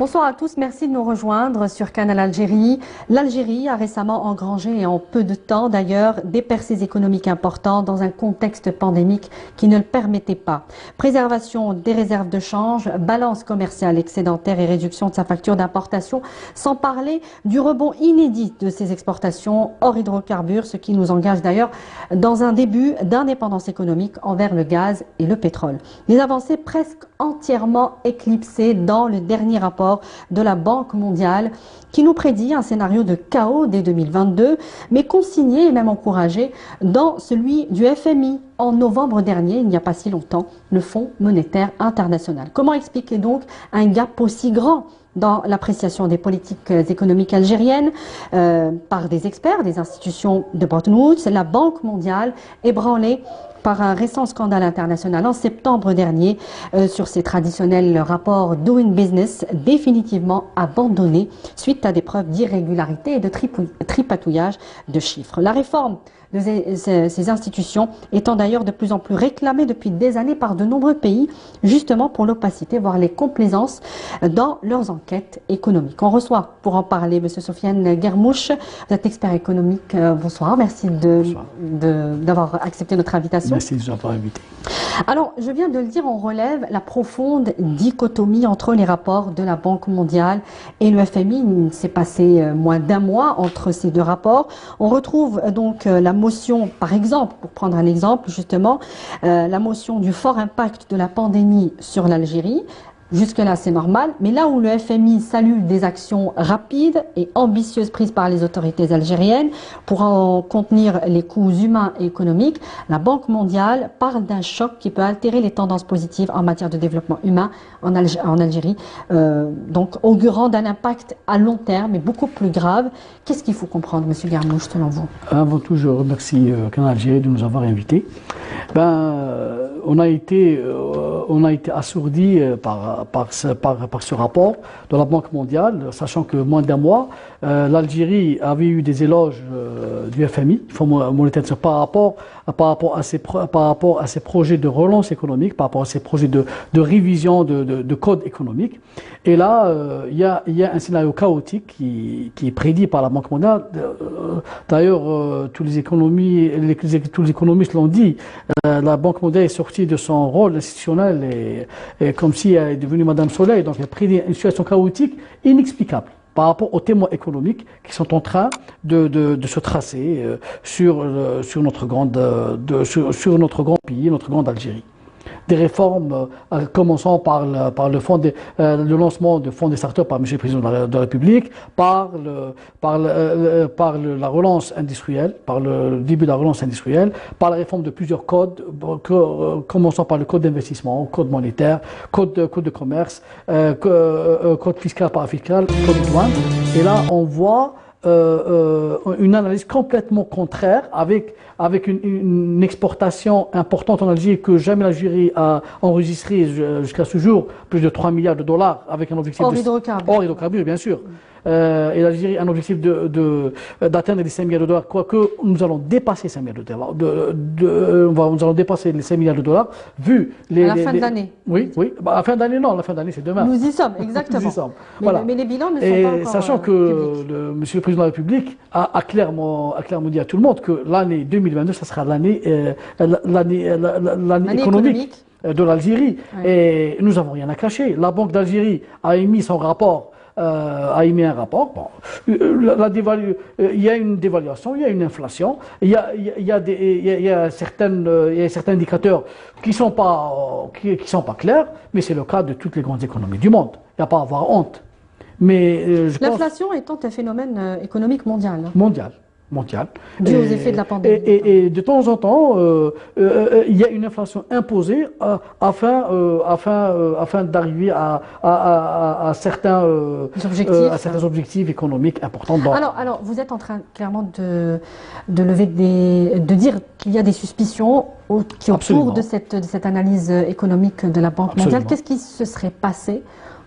Bonsoir à tous, merci de nous rejoindre sur Canal Algérie. L'Algérie a récemment engrangé, et en peu de temps d'ailleurs, des percées économiques importantes dans un contexte pandémique qui ne le permettait pas. Préservation des réserves de change, balance commerciale excédentaire et réduction de sa facture d'importation, sans parler du rebond inédit de ses exportations hors hydrocarbures, ce qui nous engage d'ailleurs dans un début d'indépendance économique envers le gaz et le pétrole. Des avancées presque entièrement éclipsées dans le dernier rapport de la Banque mondiale qui nous prédit un scénario de chaos dès 2022, mais consigné et même encouragé dans celui du FMI en novembre dernier, il n'y a pas si longtemps, le Fonds monétaire international. Comment expliquer donc un gap aussi grand dans l'appréciation des politiques économiques algériennes par des experts, des institutions de Bretton Woods? La Banque mondiale ébranlée par un récent scandale international en septembre dernier sur ses traditionnels rapports Doing Business définitivement abandonnés suite à des preuves d'irrégularité et de tripatouillage de chiffres. La réforme de ces institutions étant d'ailleurs de plus en plus réclamée depuis des années par de nombreux pays, justement pour l'opacité, voire les complaisances dans leurs enquêtes économiques. On reçoit pour en parler M. Sofiane Guermouche, vous êtes expert économique. Bonsoir, merci d'avoir accepté notre invitation. Merci de nous avoir invités. Alors, je viens de le dire, on relève la profonde dichotomie entre les rapports de la Banque mondiale et le FMI. Il s'est passé moins d'un mois entre ces deux rapports. On retrouve donc la motion, par exemple, pour prendre un exemple justement, la motion du fort impact de la pandémie sur l'Algérie. Jusque-là, c'est normal. Mais là où le FMI salue des actions rapides et ambitieuses prises par les autorités algériennes pour en contenir les coûts humains et économiques, la Banque mondiale parle d'un choc qui peut altérer les tendances positives en matière de développement humain en Algérie, donc augurant d'un impact à long terme et beaucoup plus grave. Qu'est-ce qu'il faut comprendre, M. Guermouche, selon vous? Avant tout, je remercie Canal Algérie de nous avoir invités. On a été assourdis par ce rapport de la Banque mondiale, sachant que moins d'un mois, l'Algérie avait eu des éloges du FMI, Fonds monétaire, par rapport à ses projets de relance économique, par rapport à ses projets de révision de code économique. Et là, il y a un scénario chaotique qui est prédit par la Banque mondiale. D'ailleurs, tous les économistes l'ont dit. La Banque mondiale est sortie de son rôle institutionnel et comme si elle est devenue Madame Soleil. Donc, elle prédit une situation chaotique inexplicable par rapport aux témoins économiques qui sont en train de se tracer sur notre grand pays, notre grande Algérie. Des réformes, commençant par le lancement de fonds des startups par M. le Président de la République, par la relance industrielle, par le début de la relance industrielle, par la réforme de plusieurs codes, commençant par le code d'investissement, code monétaire, code de commerce, code fiscal, parafiscal, code de douane. Et là, on voit une analyse complètement contraire avec une exportation importante en Algérie que jamais l'Algérie a enregistré jusqu'à ce jour, plus de 3 milliards de dollars avec un objectif hors hydrocarbures, bien sûr. Et l'Algérie a un objectif d'atteindre les 5 milliards de dollars, quoique nous allons dépasser 5 milliards de dollars. Nous allons dépasser les 5 milliards de dollars, vu à la fin de l'année. Oui. À la fin d'année, non, à la fin d'année, c'est demain. Nous y sommes, exactement. Nous y sommes. Mais, voilà. Mais les bilans ne sont pas encore sachant que Monsieur le Président de la République a clairement dit à tout le monde que l'année 2022, ça sera l'année économique de l'Algérie. Ouais. Et nous n'avons rien à cacher. La Banque d'Algérie a émis son rapport. A émis un rapport. Bon, il y a une dévaluation, il y a une inflation, il y a certains indicateurs qui sont pas clairs, mais c'est le cas de toutes les grandes économies du monde. Il n'y a pas à avoir honte. Mais l'inflation étant un phénomène économique mondial. Mondial. Dû aux effets de la pandémie. Et de temps en temps, il y a une inflation imposée afin d'arriver à certains objectifs économiques importants. Alors, vous êtes en train clairement de dire qu'il y a des suspicions autour de cette analyse économique de la Banque mondiale. Qu'est-ce qui se serait passé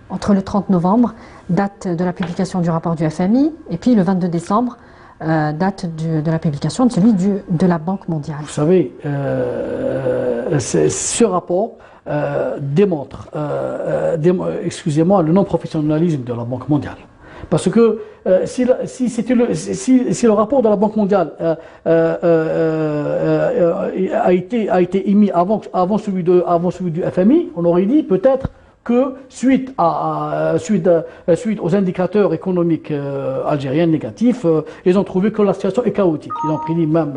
entre le 30 novembre, date de la publication du rapport du FMI, et puis le 22 décembre, date de la publication de celui de la Banque mondiale. Vous savez, ce rapport démontre, excusez-moi, le non-professionnalisme de la Banque mondiale. Parce que si le rapport de la Banque mondiale a été émis avant celui du FMI, on aurait dit peut-être que suite aux indicateurs économiques algériens négatifs, ils ont trouvé que la situation est chaotique. Ils ont prédit même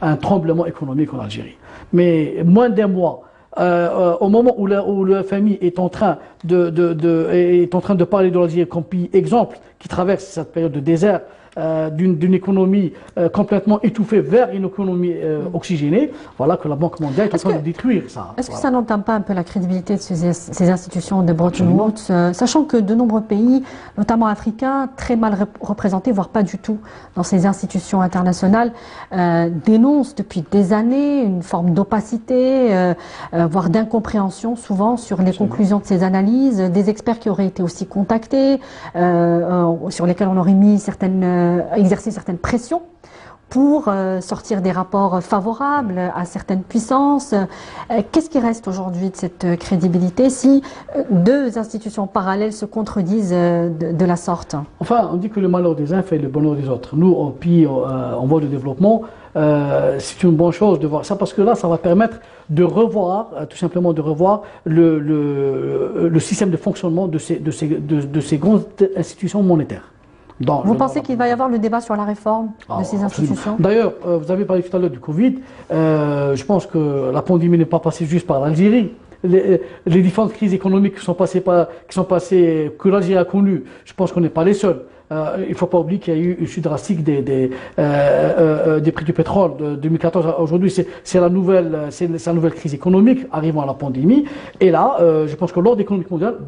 un tremblement économique en Algérie. Mais moins d'un mois, au moment où le FMI est en train de parler de l'Algérie comme pays exemple qui traverse cette période de désert, d'une économie complètement étouffée vers une économie oxygénée, voilà que la Banque mondiale est en train de détruire ça. Est-ce que ça n'entame pas un peu la crédibilité de ces institutions de Bretton Woods, sachant que de nombreux pays, notamment africains, très mal représentés, voire pas du tout dans ces institutions internationales, dénoncent depuis des années une forme d'opacité, voire d'incompréhension souvent sur les conclusions de ces analyses, des experts qui auraient été aussi contactés, sur lesquels on aurait mis exercer certaines pressions pour sortir des rapports favorables à certaines puissances. Qu'est-ce qui reste aujourd'hui de cette crédibilité si deux institutions parallèles se contredisent de la sorte? Enfin, on dit que le malheur des uns fait le bonheur des autres. Nous, en pays en voie de développement, c'est une bonne chose de voir ça parce que là, ça va permettre de revoir, tout simplement de revoir le système de fonctionnement de ces grandes institutions monétaires. Vous pensez qu'il va y avoir le débat sur la réforme de ces institutions? D'ailleurs, vous avez parlé tout à l'heure du Covid. Je pense que la pandémie n'est pas passée juste par l'Algérie. Les différentes crises économiques que l'Algérie a connues, je pense qu'on n'est pas les seuls. Il ne faut pas oublier qu'il y a eu une chute drastique des prix du pétrole de 2014 à aujourd'hui. C'est la nouvelle crise économique arrivant à la pandémie. Et là, je pense que l'ordre économique mondial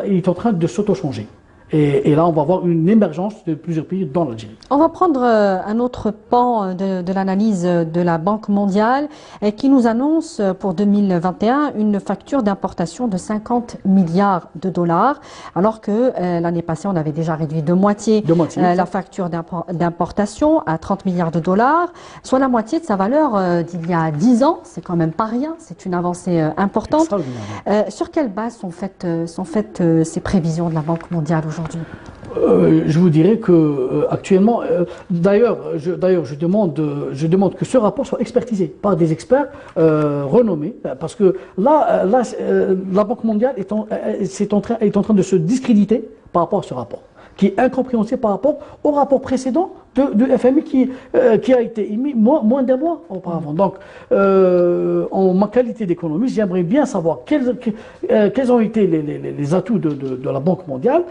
est en train de s'auto-changer. Et là, on va avoir une émergence de plusieurs pays dans l'Algérie. On va prendre un autre pan de l'analyse de la Banque mondiale qui nous annonce pour 2021 une facture d'importation de 50 milliards de dollars, alors que l'année passée, on avait déjà réduit de moitié la facture d'importation à 30 milliards de dollars, soit la moitié de sa valeur d'il y a 10 ans. C'est quand même pas rien, c'est une avancée importante. Sur quelle base sont faites ces prévisions de la Banque mondiale aujourd'hui? Je vous dirais que actuellement, d'ailleurs, je demande que ce rapport soit expertisé par des experts renommés, parce que là, la Banque mondiale est en train de se discréditer par rapport à ce rapport, qui est incompréhensible par rapport au rapport précédent de FMI qui a été émis moins d'un mois auparavant. Donc, en ma qualité d'économiste, j'aimerais bien savoir quels ont été les atouts de la Banque mondiale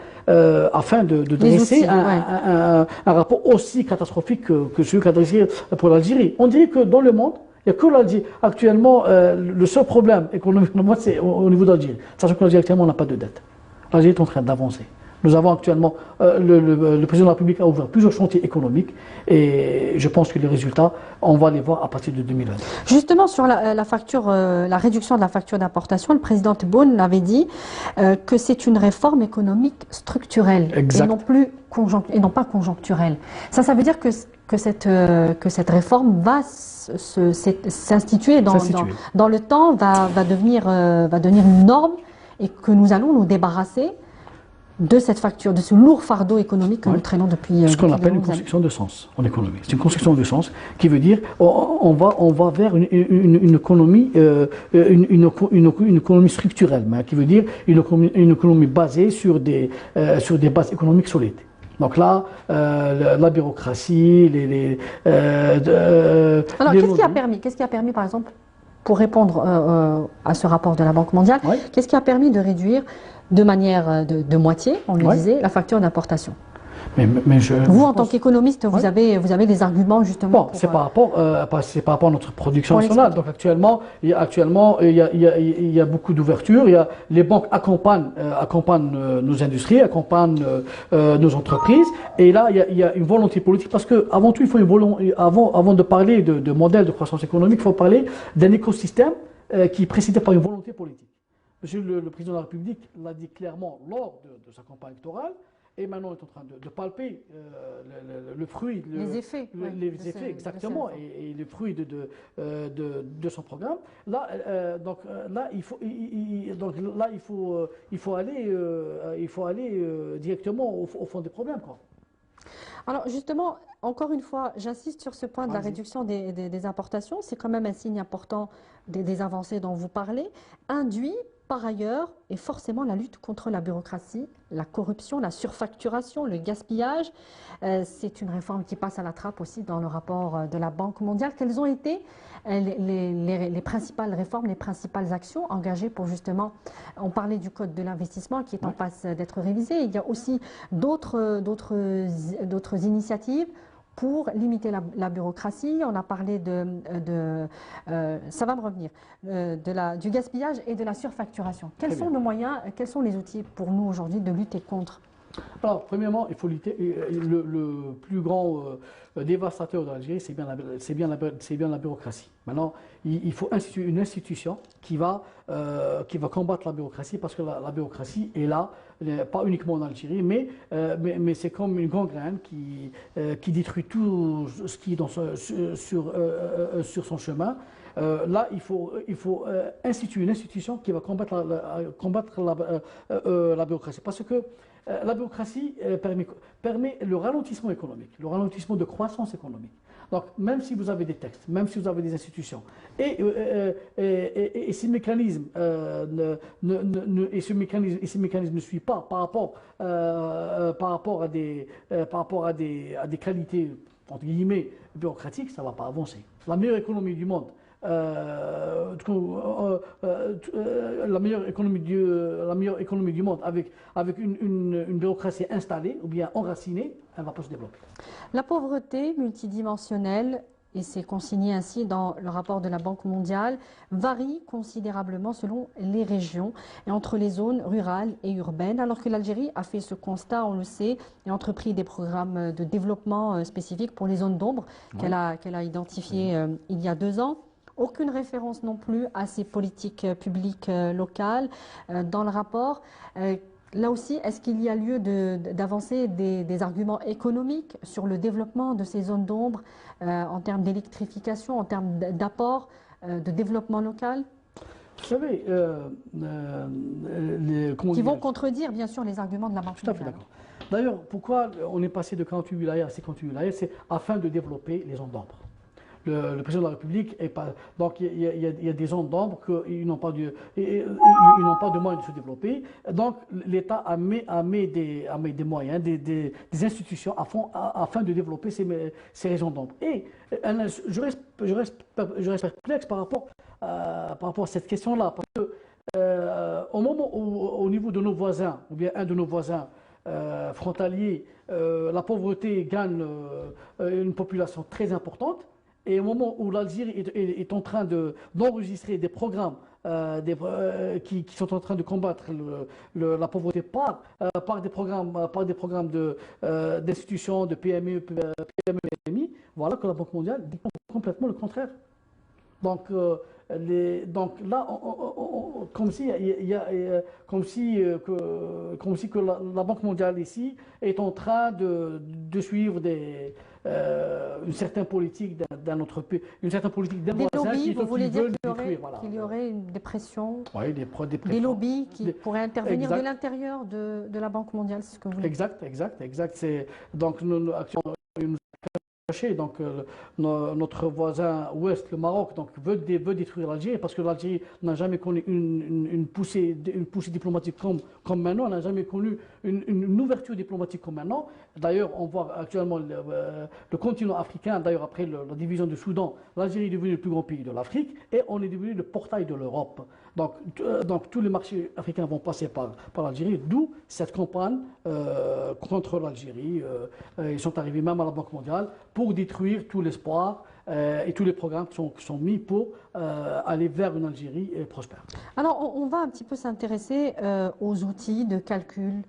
afin de dresser un rapport aussi catastrophique que celui qu'a dressé pour l'Algérie. On dirait que dans le monde, il n'y a que l'Algérie. Actuellement, le seul problème économique, c'est au niveau d'Algérie. Sachant que l'Algérie, actuellement, n'a pas de dette. L'Algérie est en train d'avancer. Nous avons actuellement, le président de la République a ouvert plusieurs chantiers économiques et je pense que les résultats, on va les voir à partir de 2020. Justement, sur la réduction de la facture d'importation, le président Tebboune avait dit que c'est une réforme économique structurelle et non pas conjoncturelle. Ça veut dire que cette réforme va s'instituer dans le temps, va devenir une norme et que nous allons nous débarrasser de cette facture, de ce lourd fardeau économique que nous traînons depuis ce qu'on appelle une construction de sens en économie. C'est une construction de sens qui veut dire on va vers une économie structurelle, qui veut dire une économie basée sur des bases économiques solides. Donc là, la bureaucratie, alors, qu'est-ce qui a permis, par exemple, pour répondre à ce rapport de la Banque mondiale, qu'est-ce qui a permis de réduire de manière de moitié, on le disait, la facture d'importation? Vous, en tant qu'économiste, vous avez des arguments justement. Bon, c'est par rapport à notre production nationale. Donc actuellement, il y a beaucoup d'ouverture. Les banques accompagnent nos industries, accompagnent nos entreprises. Et là, il y a une volonté politique parce que avant tout, il faut avant de parler de modèle de croissance économique, il faut parler d'un écosystème qui est précédé par une volonté politique. Monsieur le président de la République l'a dit clairement lors de sa campagne électorale. et maintenant est en train de palper le fruit, les effets, les effets exactement, et le fruit de son programme. Là, il faut aller directement au fond des problèmes, quoi. Alors justement, encore une fois, j'insiste sur ce point de la réduction des importations. C'est quand même un signe important des avancées dont vous parlez, induit par ailleurs et forcément la lutte contre la bureaucratie, la corruption, la surfacturation, le gaspillage. C'est une réforme qui passe à la trappe aussi dans le rapport de la Banque mondiale. Quelles ont été les principales réformes, les principales actions engagées pour justement, on parlait du code de l'investissement qui est en passe d'être révisé. Il y a aussi d'autres initiatives pour limiter la bureaucratie. On a parlé ça va me revenir, du gaspillage et de la surfacturation. Quels sont nos moyens, quels sont les outils pour nous aujourd'hui de lutter contre? Alors, premièrement, il faut lutter. Le plus grand dévastateur de l'Algérie, c'est bien la bureaucratie. Maintenant, il faut instituer une institution qui va combattre la bureaucratie, parce que la bureaucratie est là, pas uniquement en Algérie, mais c'est comme une gangrène qui détruit tout ce qui est sur son chemin. Là, il faut instituer une institution qui va combattre la bureaucratie, parce que la bureaucratie permet le ralentissement économique, le ralentissement de croissance économique. Donc, même si vous avez des textes, même si vous avez des institutions, et ces mécanismes ne suivent pas par rapport à des qualités entre guillemets bureaucratiques, ça ne va pas avancer. La meilleure économie du monde. La meilleure économie du monde avec une bureaucratie installée ou bien enracinée, elle ne va pas se développer. La pauvreté multidimensionnelle, et c'est consigné ainsi dans le rapport de la Banque mondiale, varie considérablement selon les régions et entre les zones rurales et urbaines, alors que l'Algérie a fait ce constat, on le sait, et entrepris des programmes de développement spécifiques pour les zones d'ombre qu'elle a identifiées il y a 2 ans. Aucune référence non plus à ces politiques publiques locales dans le rapport. Là aussi, est-ce qu'il y a lieu d'avancer des arguments économiques sur le développement de ces zones d'ombre en termes d'électrification, en termes d'apport, de développement local? Vous savez, qui vont contredire bien sûr les arguments de la Banque mondiale. Tout à fait d'accord. D'ailleurs, pourquoi on est passé de 48 wilayas à 58 wilayas? C'est afin de développer les zones d'ombre. Le président de la République est pas. Donc il y a des zones d'ombre qu'ils n'ont pas de moyens de se développer. Donc l'État a mis des moyens, des institutions afin de développer ces régions d'ombre. Et je reste perplexe par rapport à cette question-là, parce que au moment où, au niveau de nos voisins, ou bien un de nos voisins frontaliers, la pauvreté gagne une population très importante. Et au moment où l'Algérie est en train d'enregistrer des programmes qui sont en train de combattre la pauvreté par des programmes d'institutions, de PME, PMI, voilà que la Banque mondiale dit complètement le contraire. Donc là, comme si la Banque mondiale ici est en train de suivre une certaine politique d'un autre pays, une certaine politique d'un voisin qui veulent détruire. Qu'il y aurait des pressions, des lobbies qui pourraient intervenir de l'intérieur de la Banque mondiale, c'est ce que vous voulez. Exact. Donc nous donc notre voisin ouest, le Maroc, donc veut détruire l'Algérie, parce que l'Algérie n'a jamais connu une poussée diplomatique comme maintenant, n'a jamais connu une ouverture diplomatique comme maintenant. D'ailleurs, on voit actuellement le continent africain, d'ailleurs après la division du Soudan, l'Algérie est devenue le plus grand pays de l'Afrique et on est devenu le portail de l'Europe. Donc tous les marchés africains vont passer par l'Algérie, d'où cette campagne contre l'Algérie. Ils sont arrivés même à la Banque mondiale pour détruire tout l'espoir et tous les programmes qui sont mis pour aller vers une Algérie prospère. Alors on va un petit peu s'intéresser aux outils de calcul,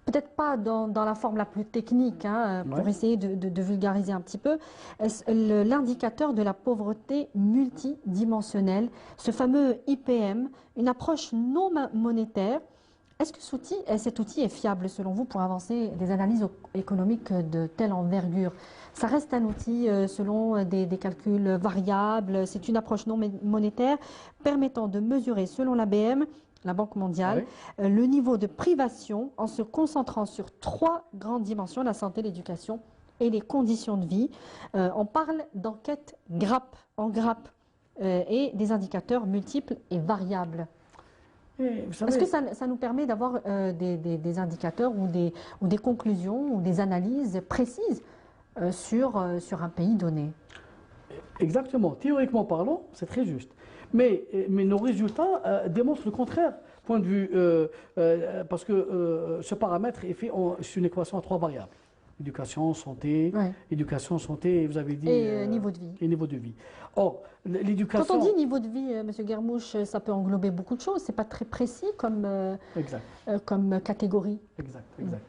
peut-être pas dans la forme la plus technique, pour essayer de vulgariser un petit peu, l'indicateur de la pauvreté multidimensionnelle, ce fameux IPM, une approche non monétaire Est-ce que cet outil est fiable selon vous pour avancer des analyses économiques de telle envergure? Ça reste un outil selon des calculs variables, c'est une approche non monétaire permettant de mesurer selon l'ABM, la Banque mondiale, le niveau de privation en se concentrant sur trois grandes dimensions, la santé, l'éducation et les conditions de vie. On parle d'enquête en grappe et des indicateurs multiples et variables. Est-ce que ça nous permet d'avoir des indicateurs ou des conclusions ou des analyses précises sur un pays donné? Exactement. Théoriquement parlant, c'est très juste. Mais nos résultats démontrent le contraire. Point de vue, parce que ce paramètre est fait sur une équation à trois variables. Éducation, santé, vous avez dit... Et niveau de vie. Et niveau de vie. Or, l'éducation... Quand on dit niveau de vie, M. Guermouche, ça peut englober beaucoup de choses. C'est pas très précis comme catégorie. Exact.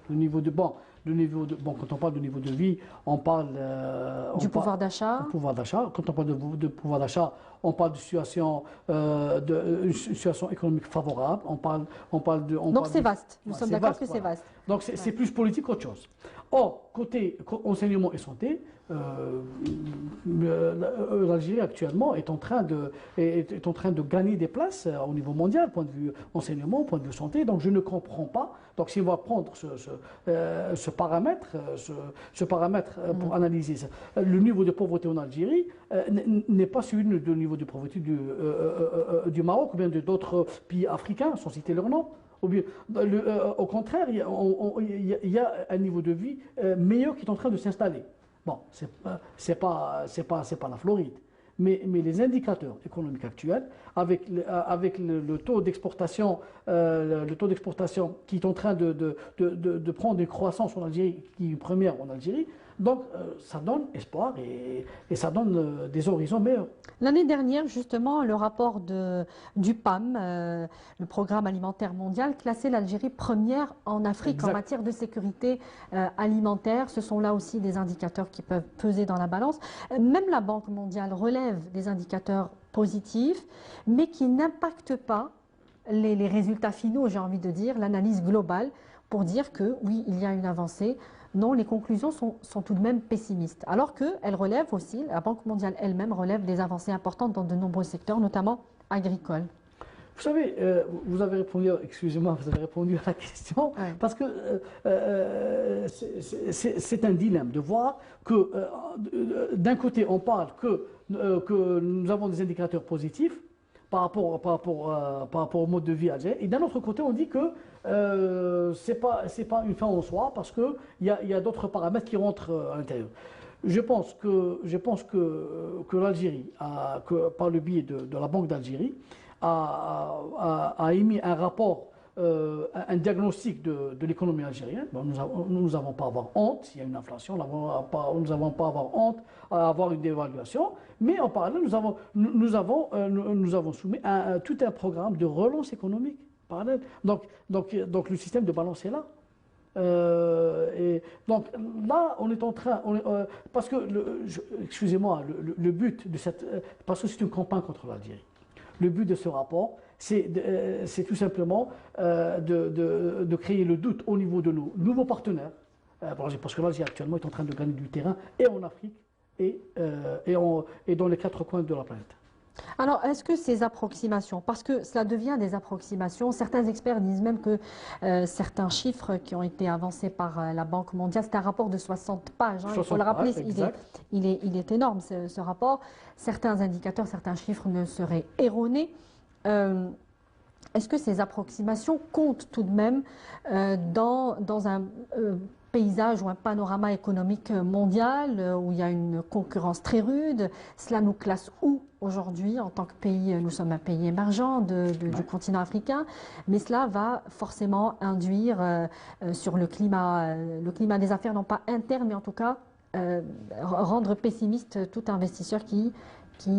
Le niveau de... Bon, quand on parle de niveau de vie, on parle... du pouvoir d'achat. Quand on parle de pouvoir d'achat, on parle de situation, une situation économique favorable. Donc c'est vaste. Nous sommes d'accord que c'est vaste. Donc c'est plus politique qu'autre chose. Or, côté enseignement et santé, l'Algérie actuellement est en train de gagner des places au niveau mondial, point de vue enseignement, point de vue santé. Donc je ne comprends pas. Donc si on va prendre ce paramètre pour analyser ça, le niveau de pauvreté en Algérie n'est pas celui du niveau de pauvreté du Maroc ou bien d'autres pays africains, sans citer leur nom. Au contraire, il y a un niveau de vie meilleur qui est en train de s'installer. Bon, c'est pas la Floride, mais les indicateurs économiques actuels, avec le taux d'exportation, qui est en train de prendre une croissance en Algérie, qui est première en Algérie, donc ça donne espoir et ça donne des horizons meilleurs. L'année dernière, justement, le rapport du PAM, le Programme alimentaire mondial, classait l'Algérie première en Afrique en matière de sécurité alimentaire. Ce sont là aussi des indicateurs qui peuvent peser dans la balance. Même la Banque mondiale relève des indicateurs positifs, mais qui n'impactent pas les résultats finaux, j'ai envie de dire, l'analyse globale, pour dire que oui, il y a une avancée. Non, les conclusions sont tout de même pessimistes. Alors qu'elle relève aussi, la Banque mondiale elle-même relève des avancées importantes dans de nombreux secteurs, notamment agricoles. Vous savez, vous avez répondu, excusez-moi, vous avez répondu à la question, parce que c'est un dilemme de voir que d'un côté on parle que nous avons des indicateurs positifs par rapport au mode de vie algérien, et d'un autre côté on dit que c'est pas une fin en soi parce que il y a d'autres paramètres qui rentrent à l'intérieur. Je pense que l'Algérie, par le biais de la Banque d'Algérie, a émis un rapport, un diagnostic de l'économie algérienne. Bon, nous n'avons pas à avoir honte, il y a une inflation, nous n'avons pas à avoir honte à avoir une dévaluation, mais en parallèle, nous avons soumis tout un programme de relance économique parallèle. Donc le système de balance est là. Et donc là, on est en train, parce que, excusez-moi, le but de parce que c'est une campagne contre l'Algérie. Le but de ce rapport, c'est tout simplement de créer le doute au niveau de nos nouveaux partenaires, parce que l'Algérie actuellement est en train de gagner du terrain et en Afrique et dans les quatre coins de la planète. Alors, est-ce que ces approximations, parce que cela devient des approximations, certains experts disent même que certains chiffres qui ont été avancés par la Banque mondiale, c'est un rapport de 60 pages, hein, il faut le rappeler, il est énorme ce rapport, certains indicateurs, certains chiffres ne seraient erronés. Est-ce que ces approximations comptent tout de même dans un paysage ou un panorama économique mondial où il y a une concurrence très rude? Cela nous classe où aujourd'hui en tant que pays? Nous sommes un pays émergent du continent africain, mais cela va forcément induire sur le climat des affaires, non pas interne, mais en tout cas rendre pessimiste tout investisseur qui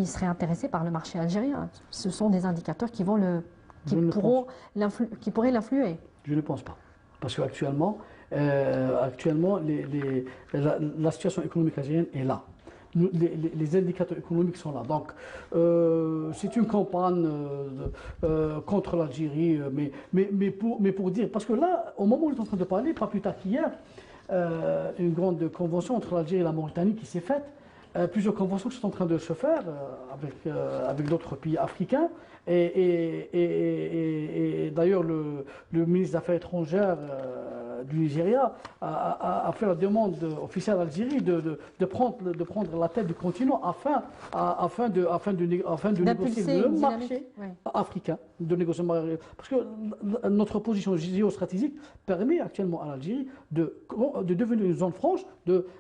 serait intéressé par le marché algérien. Ce sont des indicateurs qui pourraient l'influer. Je ne pense pas. Parce qu'actuellement, la situation économique algérienne est là. les indicateurs économiques sont là. Donc, c'est une campagne contre l'Algérie, mais pour dire, parce que là, au moment où on est en train de parler, pas plus tard qu'hier, une grande convention entre l'Algérie et la Mauritanie qui s'est faite. Plusieurs conventions qui sont en train de se faire avec d'autres pays africains. Et d'ailleurs, le ministre des Affaires étrangères du Nigeria a fait la demande officielle à l'Algérie de prendre la tête du continent afin de négocier le marché africain. Parce que notre position géostratégique permet actuellement à l'Algérie de devenir une zone franche,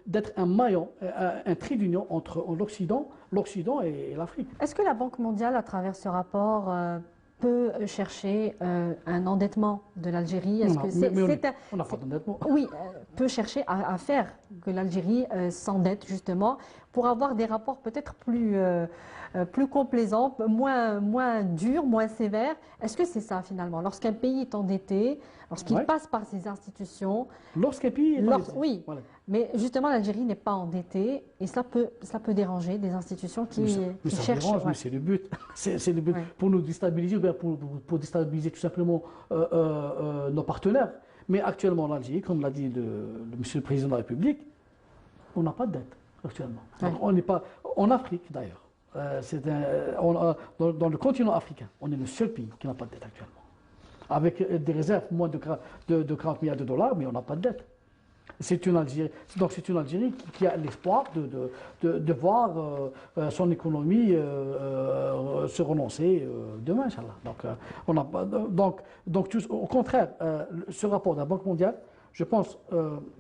d'être un maillon, un trait d'union entre l'Occident et l'Afrique. Est-ce que la Banque mondiale, à travers ce rapport, peut chercher un endettement de l'Algérie? On n'a pas d'endettement. Oui, peut chercher à faire que l'Algérie s'endette justement pour avoir des rapports peut-être plus complaisants, moins durs, moins sévères. Est-ce que c'est ça finalement? Lorsqu'un pays est endetté, lorsqu'il passe par ses institutions... Lorsqu'un pays est endetté. Oui, voilà. Mais justement l'Algérie n'est pas endettée et cela peut déranger des institutions qui cherchent... Dérange, mais c'est le but. C'est le but pour nous déstabiliser, ou bien pour déstabiliser tout simplement nos partenaires. Mais actuellement l'Algérie, comme l'a dit Monsieur le Président de la République, on n'a pas de dette actuellement. Donc, on n'est pas en Afrique d'ailleurs. Dans le continent africain, on est le seul pays qui n'a pas de dette actuellement. Avec des réserves moins de 40 milliards de dollars, mais on n'a pas de dette. C'est une Algérie qui a l'espoir de voir son économie se relancer demain, Inch'Allah. Donc au contraire, ce rapport de la Banque mondiale, je pense,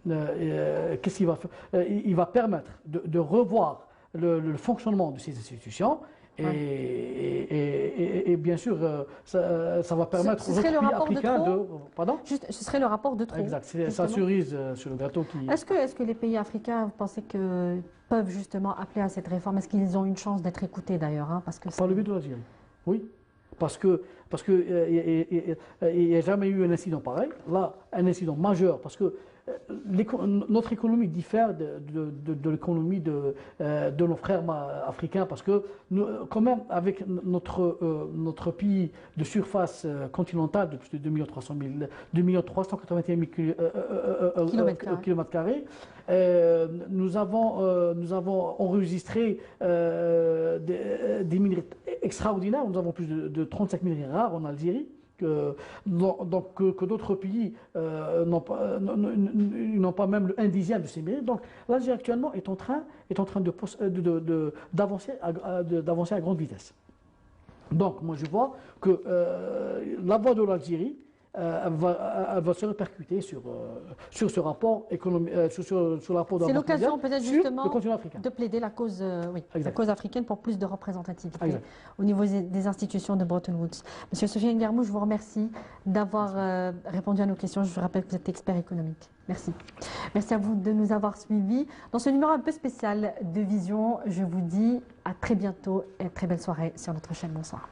qu'est-ce qu'il va faire? Il va permettre de revoir le fonctionnement de ces institutions. Et bien sûr, ça va permettre aux autres pays africains de... Pardon ? Ce serait le rapport de trop. Exact, c'est la cerise sur le gâteau qui... Est-ce que les pays africains, vous pensez que peuvent justement appeler à cette réforme? Est-ce qu'ils ont une chance d'être écoutés d'ailleurs, parce que par le biais de l'Algérie, oui. Parce que il n'y a jamais eu un incident pareil. Là, un incident majeur, parce que notre économie diffère de l'économie de nos frères africains, parce que nous, quand même, avec notre pays de surface continentale de plus de 2 381 000 km², nous avons enregistré des minerais extraordinaires. Nous avons plus de 35 minerais rares en Algérie. Que d'autres pays n'ont pas même un dixième de ces mérites. Donc l'Algérie actuellement est en train d'avancer à grande vitesse. Donc moi je vois que la voie de l'Algérie elle va se répercuter sur ce rapport économique, sur le rapport de la Banque mondiale. C'est l'occasion peut-être justement de plaider la cause africaine pour plus de représentativité au niveau des institutions de Bretton Woods. Monsieur Sofiane Ngarmou, je vous remercie d'avoir répondu à nos questions. Je vous rappelle que vous êtes expert économique. Merci. Merci à vous de nous avoir suivis. Dans ce numéro un peu spécial de Vision, je vous dis à très bientôt et très belle soirée sur notre chaîne. Bonsoir.